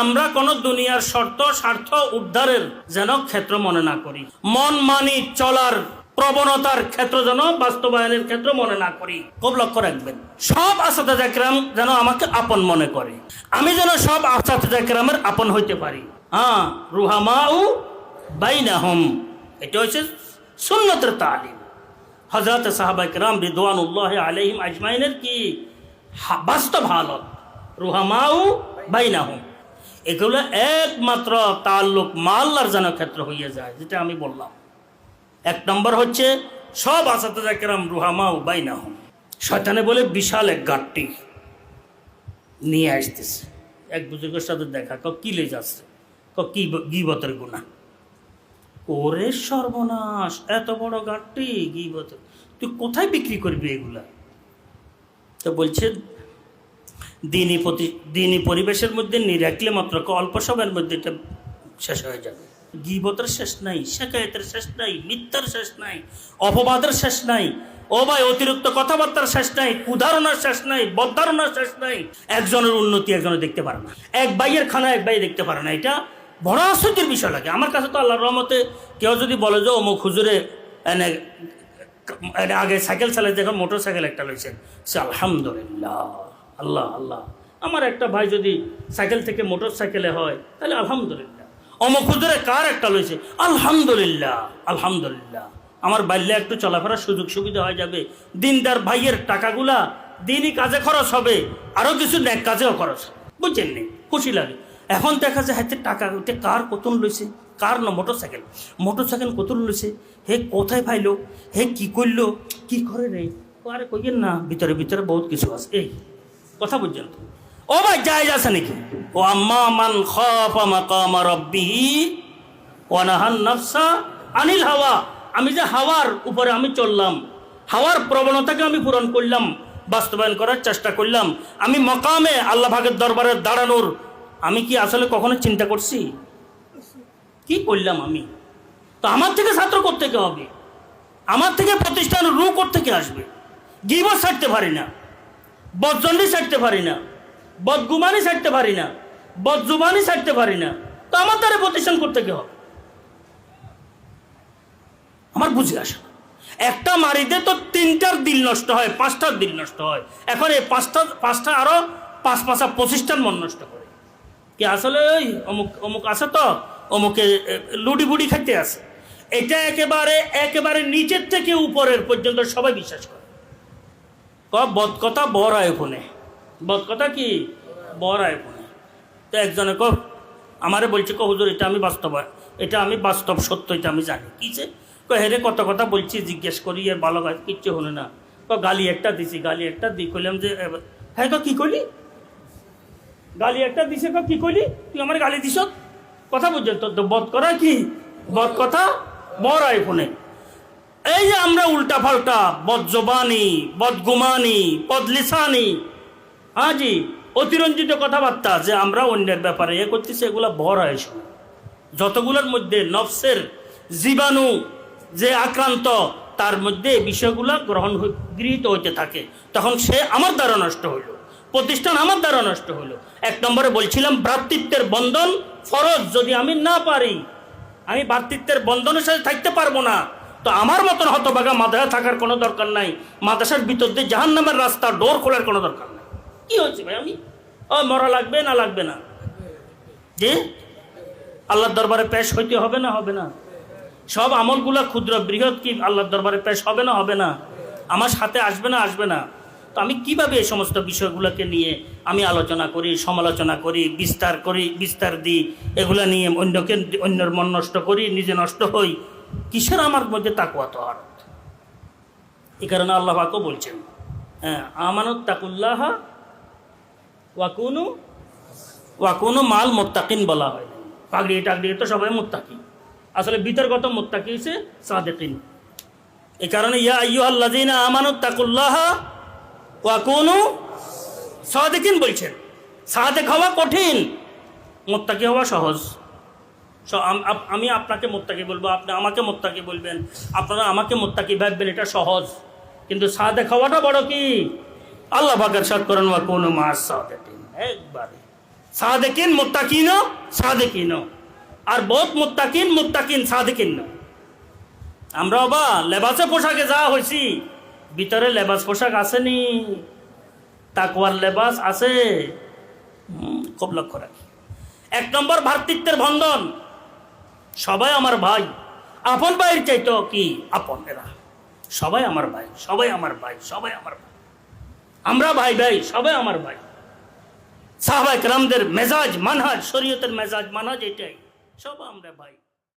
আমরা কোনো দুনিয়ার শর্ত স্বার্থ উদ্ধারের যেন ক্ষেত্র মনে না করি, মন মানি চলার প্রবণতার ক্ষেত্র যেন বাস্তবায়নের ক্ষেত্র মনে না করি। খুব লক্ষ্য রাখবেন, সব আসাতেজা কেরাম যেন আমাকে আপন মনে করে, আমি যেন সব আসাতেজা কেরামের আপন হইতে পারি। রুহামাউ বাইনাহুম, এটা হচ্ছে সুন্নতের তালিম। হযরত সাহাবা কেরাম রিদওয়ানুল্লাহি আলাইহিম আজমাইনের কি বাস্তব হালত। রুহামাউ বাইনাহুম, এগুলো একমাত্র তাল্লুক মাল্লার যেন ক্ষেত্র হইয়া যায়, যেটা আমি বললাম। এক নম্বর হচ্ছে সব আসাতেজা কেরাম রুহামাউ বাইনাহুম। শয়তানে বলে বিশাল এক গাঠটি নিয়ে আসতেছে, এক বুজুর্গের সাথে দেখা, কি লে যাচ্ছে, কি গীবতের গুনাহ। ওরে সর্বনাশ, এত বড় গাঠটি গীবতের, তুই কোথায় বিক্রি করবি এগুলা? তো বলছে দিনী পরিবেশের মধ্যে নিয়ে রাখলে মাত্র অল্প সময়ের মধ্যে এটা শেষ হয়ে যাবে। গীবতের শেষ নাই, শেকায়েতের শেষ নাই, মিথ্যার শেষ নাই, অপবাদের শেষ নাই, ও ভাই অতিরিক্ত কথাবার্তার শেষ নাই, কুধারণার শেষ নাই, বদ্ধারণার শেষ নাই। একজনের উন্নতি একজনে দেখতে পারে না, এক ভাইয়ের খানা এক ভাই দেখতে পারে না। এটা বড় আশ্চর্যের বিষয় লাগে আমার কাছে। তো আল্লাহর রহমতে কেউ যদি বলে যে অমুক হুজুরে এনে আগে সাইকেল চালাইছে, এখন মোটর সাইকেল একটা লইছেন, সে আলহামদুলিল্লাহ, আল্লাহ আল্লাহ। আমার একটা ভাই যদি সাইকেল থেকে মোটর সাইকেলে হয় তাহলে আলহামদুলিল্লাহ। অমুক হুজুরে কার একটা লইছে, আলহামদুলিল্লাহ আলহামদুলিল্লাহ। আমার বাল্যে একটু চলাফেরার সুযোগ সুবিধা হয়ে যাবে, দিনদার ভাইয়ের টাকাগুলা দিনই কাজে খরচ হবে, আরও কিছু নেক কাজেও খরচ হবে, বুঝছেন নি, খুশি লাগে। এখন দেখা যায় হাতে টাকা উঠে কার কতন লইছে, কার না মোটর সাইকেল কতন লইছে, হে কোথায় পাইলো, হে কি করলো, কি করে রে, আরে কইয়েন না, ভিতরে ভিতরে বহুত কিছু আছে। এই কথা বুঝছেন তো? ও ভাই জায়েজ আছে নাকি? ও আম্মা মান খাফা মাকামা রাব্বিহি ওয়া নাহান নাফসা আনিল হাওয়া। আমি যে হাওয়ার উপরে আমি চললাম, হাওয়ার প্রবণতাকে আমি পূরণ করলাম, বাস্তবায়ন করার চেষ্টা করলাম, আমি মকামে আল্লাহ পাকের দরবারে দাঁড়ানোর আমি কি আসলে কখনো চিন্তা করছি? কি করলাম আমি? তো আমার থেকে ছাত্র করতে হবে, আমার থেকে প্রতিষ্ঠান রু করতে আসবে। গীবত ছাড়তে পারি না, বদজন্ডি ছাড়তে পারি না, বদগুমানি ছাড়তে পারি না, বদজুবানি ছাড়তে পারি না, তো আমার দ্বারা প্রতিষ্ঠান করতে হবে। আমার বুঝে আসে না, একটা মারিতে তো 3টার দিল নষ্ট হয়, 5টার দিল নষ্ট হয়। এখন এই পাঁচটা আরো 5 প্রতিষ্ঠান মন নষ্ট করে। কি আসলে ওই অমুক আছে তো অমুকে লুডি বুড়ি খাইতে আছে, এটা একেবারে নিচের থেকে উপরের পর্যন্ত সবাই বিশ্বাস করে। বদ কথা বড় আয়ফোনে, বদ কথা কি বড় আয়ফোনে। তো একজনে আমারে বলছে হুজুর এটা আমি বাস্তব সত্য, এটা আমি জানি। কিছে হেরে কত কথা বলছি, জিজ্ঞেস করি এর ভালো কাজ কিচ্ছু হলো না। গালি একটা দিছি, গালি একটা দিই, কইলাম যে হ্যাঁ কি করলি, গালি একটা দিছে, কি করলি তুই আমার গালি দিস, কথা বুঝছেন তো? বদ করা কি বদ কথা বড় আইফোনে। এই যে আমরা উল্টা পাল্টা বদজবানি, বদগুমানি, বদলিসানি, জি অতিরঞ্জিত কথাবার্তা যে আমরা অন্যের ব্যাপারে করতেছি, এগুলা বড় আইসো। যতগুলোর মধ্যে নফসের জীবাণু যে আক্রান্ত, তার মধ্যে বিষয়গুলো গৃহীত হইতে থাকে, তখন সে আমার দ্বারা নষ্ট হইল, প্রতিষ্ঠান আমার দ্বারা নষ্ট হইল। 1 নম্বরে বলছিলাম ভ্রাতৃত্বের বন্ধন ফরজ, যদি আমি না পারি, আমি ভ্রাতৃত্বের বন্ধনের সাথে থাকতে পারবো না, তো আমার মতন হতভাগা মাদ্রাসা থাকার কোনো দরকার নাই, মাদ্রাসার ভিতর দিয়ে জাহান্নামের রাস্তা ডোর খোলার কোনো দরকার নাই। কি হচ্ছে ভাই, আমি মরা লাগবে না লাগবে না, যে আল্লাহর দরবারে পেশ হইতে হবে না হবে না? সব আমলগুলা ক্ষুদ্র বৃহৎ কি আল্লাহর দরবারে পেশ হবে না হবে না? আমার সাথে আসবে না আসবে না? তো আমি কিভাবে এই সমস্ত বিষয়গুলোকে নিয়ে আমি আলোচনা করি, সমালোচনা করি, বিস্তার দিই, এগুলা নিয়ে অন্যের মন নষ্ট করি, নিজে নষ্ট হই, কিসের আমার মধ্যে তাকওয়া তাহারত? এই কারণে আল্লাহ পাকও বলছেন, আমানত তাকুল্লাহ ওয়াকুনু মাল মুত্তাকিন বলা হয়। পাগড়ি টাগড়ি তো সবাই মুত্তাকি, আসলে বিতর্কত মুত্তাকি হইছে সাদিকিন। এই কারণে ইয়া আইয়ুহাল্লাযীনা আমানু তাকুল্লাহ ওয়া কুনু সাদিকিন বলছেন। সাদিক হওয়া কঠিন, মুত্তাকি হওয়া সহজ। আমি আপনাকে মুত্তাকি বলবো, আপনি আমাকে মুত্তাকি বলবেন, আপনারা আমাকে মুত্তাকি ভাববেন, এটা সহজ। কিন্তু সাদিক হওয়াটা বড় কি? আল্লাহ পাক ইরশাদ করেন ওয়া কুনু মা'আস সাদিকিন, একবারে সাদেকিন মুত্তাকিনও সাদেকিনও, আর বহুত মুত্তাকিন সাদেকিন। আমরা বা লেবাসে পোশাকে যা হয়েছি, ভিতরে লেবাস পোশাক আসেনি, তাকওয়ার লেবাস আছে। খুব লক্ষ্য রাখি। 1 নম্বর ভ্রাতৃত্বের বন্ধন, সবাই আমার ভাই, আপন ভাইয়ের চাইতো কি আপন এরা, সবাই আমার ভাই, সবাই আমার ভাই, সবাই আমার ভাই, আমরা ভাই ভাই, সবাই আমার ভাই। সাহাবায়ে কেরামদের মেজাজ মানহাজ, শরীয়তের মেজাজ মানহাজ এটাই, সব আমরা ভাই।